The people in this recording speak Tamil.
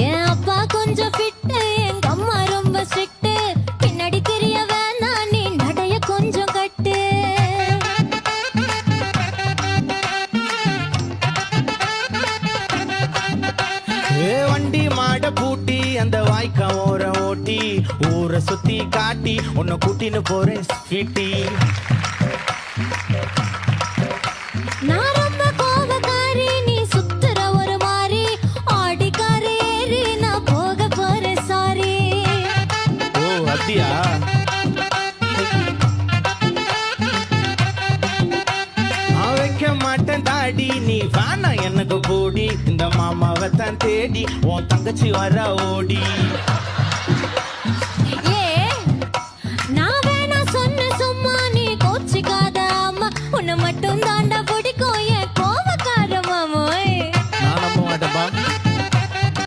என் அப்பா கொஞ்சம் ஃபிட்டு, எங்க அம்மா ரொம்ப ஸ்ட்ரிக்ட். பின்னாடி தெரிய வேணாம், நீ நடைய கொஞ்சம் கட்டு. வண்டி மாட பூட்டி அந்த வாய்க்கா ஓர ஓட்டி ஊரை சுத்தி காட்டி உன்னை கூட்டின்னு போறேன் ஸ்வீட்டி. நான் ரொம்ப கோபக்காரி, நீ சுத்துற ஒரு மாதிரி. ஆடிக்கார ஏறி நான் போக போறேன் சாரி. ஓ அப்படியா? நான் வைக்க மாட்டேன் தாடி, நீ வேணா எனக்கு போடி. இந்த மாமாவை தான் தேடி உன் தங்கச்சி வர ஓடி. ஏ